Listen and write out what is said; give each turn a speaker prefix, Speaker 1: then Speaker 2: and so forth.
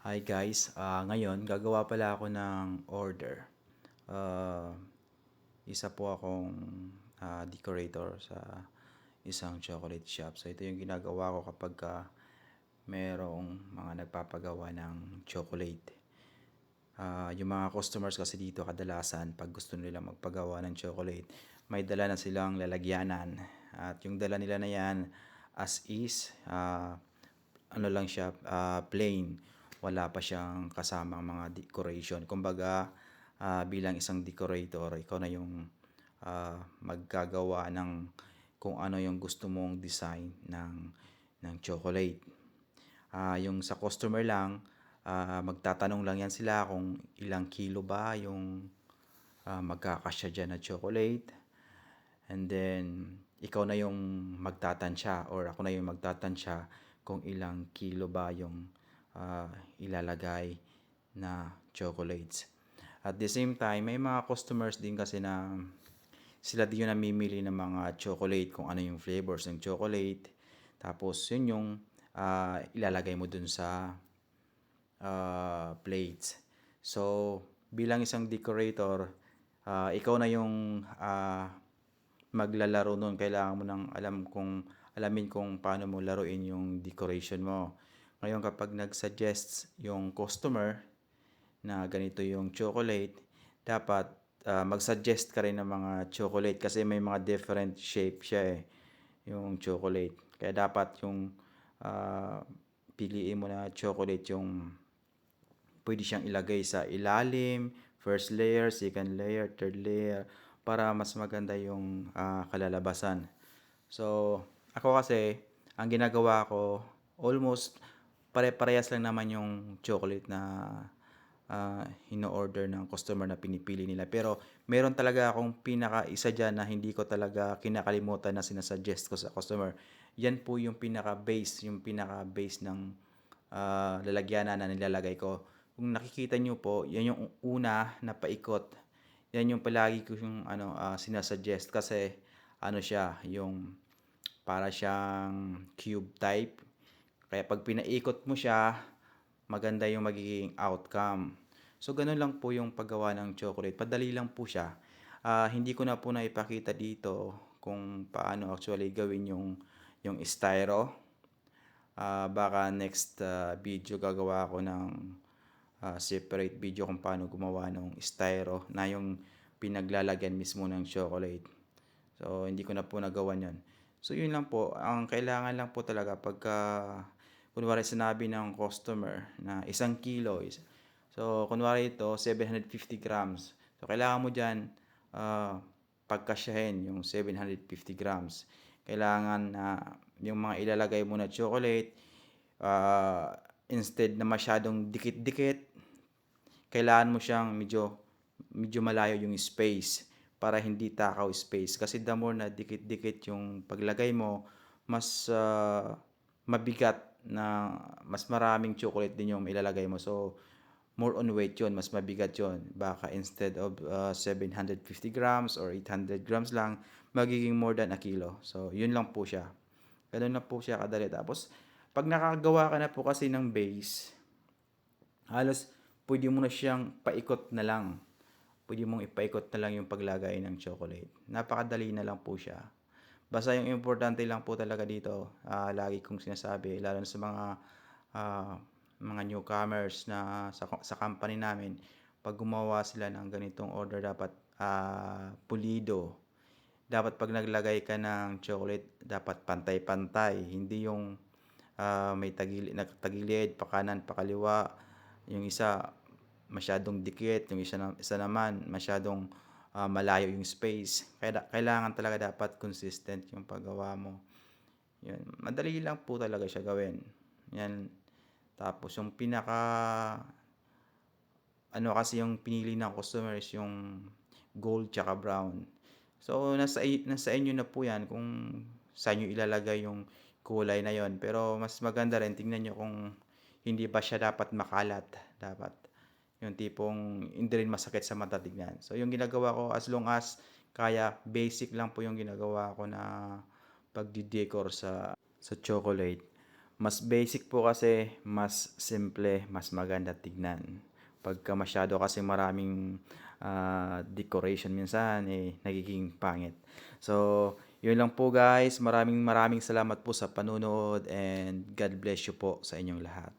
Speaker 1: Hi guys, ngayon gagawa pala ako ng order. Ah, Isa po akong decorator sa isang chocolate shop. So ito yung ginagawa ko kapag merong mga nagpapagawa ng chocolate. Yung mga customers kasi dito kadalasan pag gusto nila magpagawa ng chocolate, may dala na silang lalagyanan. At yung dala nila na yan as is, ano lang siya, plain. Wala pa siyang kasamang mga decoration. Kumbaga, bilang isang decorator, ikaw na yung maggagawa ng kung ano yung gusto mong design ng chocolate. Yung sa customer lang, magtatanong lang yan sila kung ilang kilo ba yung magkakasya dyan na chocolate. And then, ikaw na yung magtatansya or ako na yung magtatansya kung ilang kilo ba yung ilalagay na chocolates. At the same time, may mga customers din kasi na sila din yung namimili ng mga chocolate kung ano yung flavors ng chocolate. Tapos, yun yung ilalagay mo dun sa plates. So, bilang isang decorator, ikaw na yung maglalaro nun. Kailangan mo nang alamin kung paano mo laruin yung decoration mo. Ngayon kapag nag-suggest yung customer na ganito yung chocolate, dapat mag-suggest ka rin ng mga chocolate kasi may mga different shape siya yung chocolate. Kaya dapat yung uh, piliin mo na chocolate yung pwede siyang ilagay sa ilalim, first layer, second layer, third layer, para mas maganda yung kalalabasan. So, ako kasi, ang ginagawa ko, almost pare-parehas lang naman yung chocolate na ino-order ng customer na pinipili nila. Pero, meron talaga akong pinaka-isa dyan na hindi ko talaga kinakalimutan na sinasuggest ko sa customer. Yan po yung pinaka-base ng lalagyanan na nilalagay ko. Kung nakikita nyo po, yan yung una na paikot. Yan yung palagi ko yung sinasuggest kasi ano siya, yung para siyang cube type. Kaya pag pinaikot mo siya, maganda yung magiging outcome. So, ganun lang po yung paggawa ng chocolate. Padali lang po siya. Hindi ko na po na ipakita dito kung paano actually gawin yung styro. Baka next video gagawa ako ng separate video kung paano gumawa ng styro na yung pinaglalagyan mismo ng chocolate. So, hindi ko na po nagawa yun. So, yun lang po. Ang kailangan lang po talaga pagka kunwari sinabi ng customer na 1 kilo is, so, kunwari ito, 750 grams. So, kailangan mo dyan pagkasyahin yung 750 grams. Kailangan na yung mga ilalagay mo na chocolate, instead na masyadong dikit-dikit, kailangan mo siyang medyo malayo yung space para hindi takaw space. Kasi the more na dikit-dikit yung paglagay mo, mas mabigat na mas maraming chocolate din yung ilalagay mo. So, more on weight yun, mas mabigat yun. Baka instead of 750 grams or 800 grams lang, magiging more than 1 kilo. So, yun lang po siya. Ganun lang po siya kadali. Tapos, pag nakagawa ka na po kasi ng base, halos pwede mo na siyang paikot na lang. Pwede mong ipaikot na lang yung paglagay ng chocolate. Napakadali na lang po siya. Basta yung importante lang po talaga dito, lagi kong sinasabi, lalo na sa ah, mga newcomers na sa company namin, pag gumawa sila ng ganitong order, dapat pulido. Dapat pag naglagay ka ng chocolate, dapat pantay-pantay. Hindi yung may tagilid, pakanan, pakaliwa. Yung isa masyadong dikit, yung isa naman masyadong malayo yung space. Kaya kailangan talaga dapat consistent yung paggawa mo. Yun. Madali lang po talaga siya gawin. Yan. Tapos yung ano kasi yung pinili ng customer is yung gold tsaka brown. So, nasa inyo na po yan kung saan nyo ilalagay yung kulay na yon. Pero mas maganda rin, tingnan nyo kung hindi ba siya dapat makalat. Dapat yung tipong hindi rin masakit sa mata tignan. So, yung ginagawa ko, as long as kaya, basic lang po yung ginagawa ko na pagdi-decor sa chocolate. Mas basic po kasi, mas simple, mas maganda tignan. Pagka masyado kasi maraming, decoration minsan, eh, nagiging pangit. So, yun lang po guys. Maraming maraming salamat po sa panunood and God bless you po sa inyong lahat.